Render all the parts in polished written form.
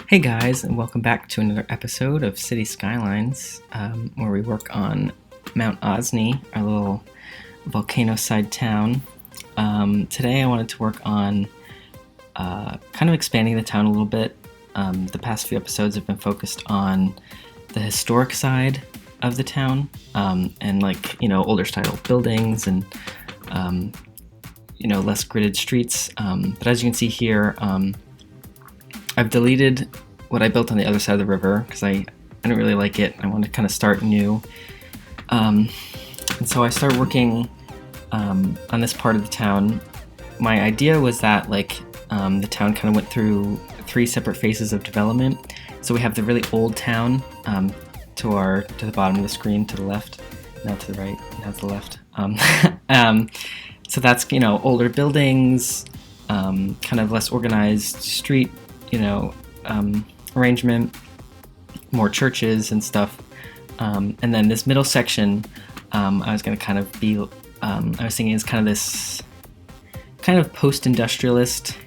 Hey guys, and welcome back to another episode of City Skylines, where we work on Mount Ozne, our little volcano-side town. Today I wanted to work on kind of expanding the town a little bit. The past few episodes have been focused on the historic side of the town, and older style buildings and less gridded streets. But as you can see here, I've deleted what I built on the other side of the river because I didn't really like it. I wanted to kind of start new. And so I started working on this part of the town. My idea was that the town kind of went through three separate phases of development. So we have the really old town to the bottom of the screen, to the left, now to the right, now to the left. So that's older buildings, kind of less organized street arrangement, more churches and stuff. And then this middle section, I was going to kind of be, I was thinking is kind of this kind of post-industrialist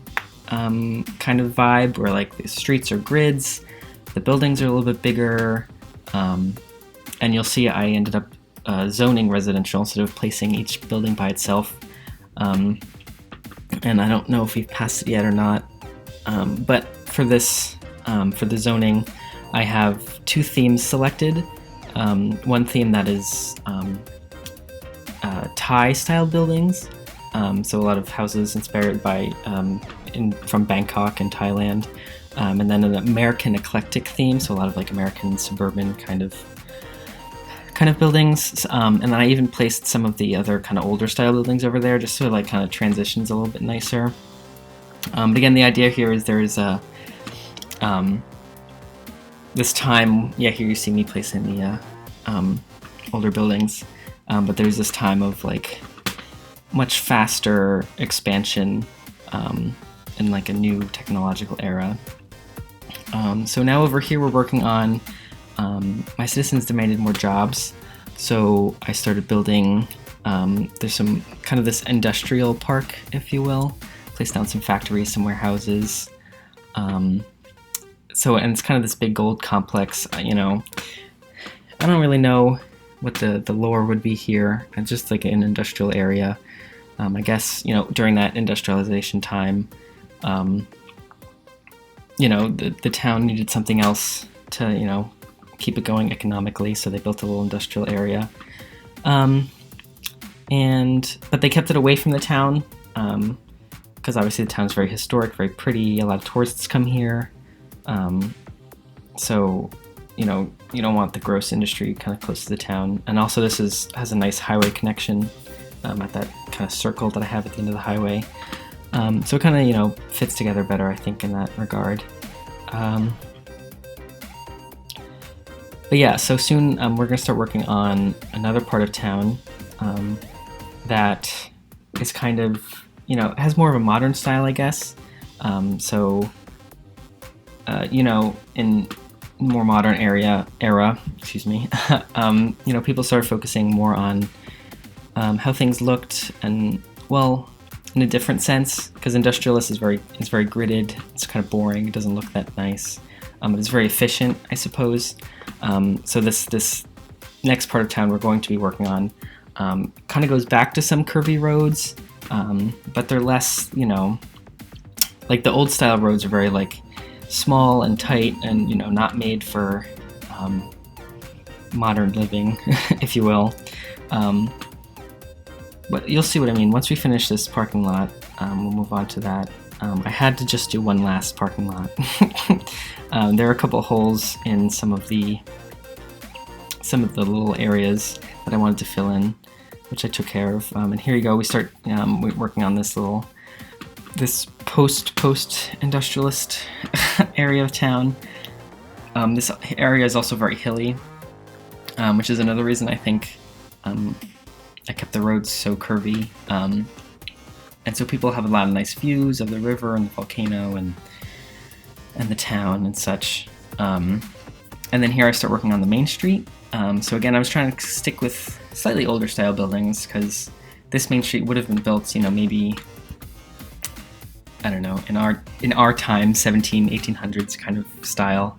kind of vibe where the streets are grids, the buildings are a little bit bigger, and you'll see I ended up zoning residential instead of placing each building by itself. And I don't know if we've passed it yet or not. But for this, for the zoning, I have two themes selected. One theme that is Thai-style buildings, so a lot of houses inspired by from Bangkok and Thailand, and then an American eclectic theme, so a lot of American suburban kind of buildings. And then I even placed some of the other kind of older style buildings over there, just so it kind of transitions a little bit nicer. But again, the idea here is there is a this time. Yeah, here you see me placing the older buildings, but there's this time of much faster expansion in a new technological era. So now over here we're working on my citizens demanded more jobs, so I started building. There's some kind of this industrial park, if you will. Placed down some factories, some warehouses. And it's kind of this big gold complex. I don't really know what the lore would be here. It's just an industrial area. I guess, during that industrialization time, the town needed something else to, keep it going economically, so they built a little industrial area. But they kept it away from the town, because obviously the town's very historic, very pretty. A lot of tourists come here, so you don't want the gross industry kind of close to the town. And also this has a nice highway connection at that kind of circle that I have at the end of the highway, so it kind of fits together better, I think, in that regard. But yeah, so soon we're gonna start working on another part of town that is kind of has more of a modern style, I guess. In more modern era, excuse me, people started focusing more on how things looked, and in a different sense, because industrialist is very gridded. It's kind of boring. It doesn't look that nice. But it's very efficient, I suppose. So this next part of town we're going to be working on kind of goes back to some curvy roads. But they're less, the old style roads are very small and tight and not made for modern living, if you will. But you'll see what I mean. Once we finish this parking lot, we'll move on to that. I had to just do one last parking lot. There are a couple holes in some of the little areas that I wanted to fill in, which I took care of. And here you go. We start working on this post-industrialist area of town. This area is also very hilly, which is another reason I think I kept the roads so curvy. And so people have a lot of nice views of the river and the volcano and the town and such. And then here I start working on the main street. So again, I was trying to stick with slightly older style buildings because this main street would have been built, maybe I don't know, in our time, 1800s kind of style.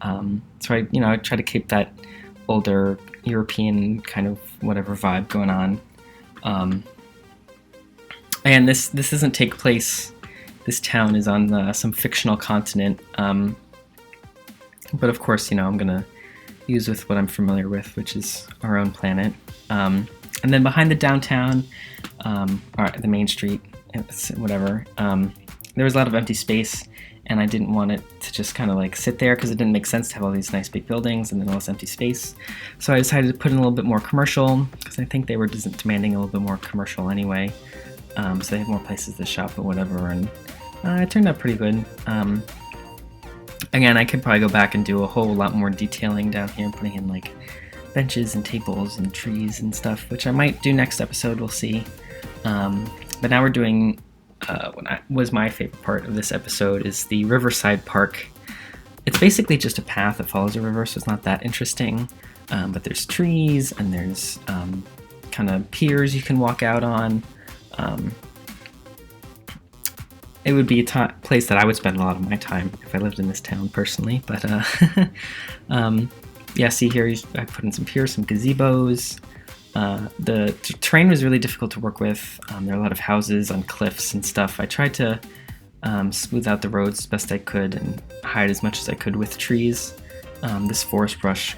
So I try to keep that older European kind of whatever vibe going on. And this doesn't take place. This town is on some fictional continent, but of course, I'm gonna use with what I'm familiar with, which is our own planet. And then behind the downtown, or the main street, whatever, there was a lot of empty space, and I didn't want it to just kind of like sit there because it didn't make sense to have all these nice big buildings and then all this empty space. So I decided to put in a little bit more commercial because I think they were demanding a little bit more commercial anyway. So they have more places to shop or whatever, and it turned out pretty good. Again, I could probably go back and do a whole lot more detailing down here, putting in like benches and tables and trees and stuff, which I might do next episode, we'll see. But now we're doing what was my favorite part of this episode is the riverside park. It's basically just a path that follows a river, so it's not that interesting. But there's trees and there's kind of piers you can walk out on. It would be a place that I would spend a lot of my time if I lived in this town personally. But yeah, see here, I put in some piers, some gazebos. The terrain was really difficult to work with. There are a lot of houses on cliffs and stuff. I tried to smooth out the roads as best I could and hide as much as I could with trees. This forest brush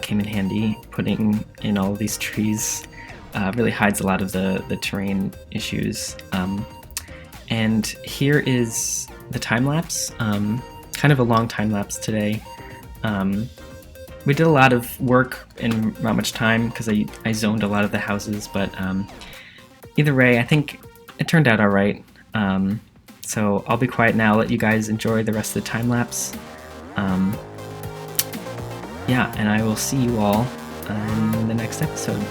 came in handy. Putting in all of these trees really hides a lot of the terrain issues. And here is the time-lapse, kind of a long time-lapse today. We did a lot of work in not much time because I zoned a lot of the houses, but either way, I think it turned out all right. So I'll be quiet now, let you guys enjoy the rest of the time-lapse. Yeah, and I will see you all in the next episode.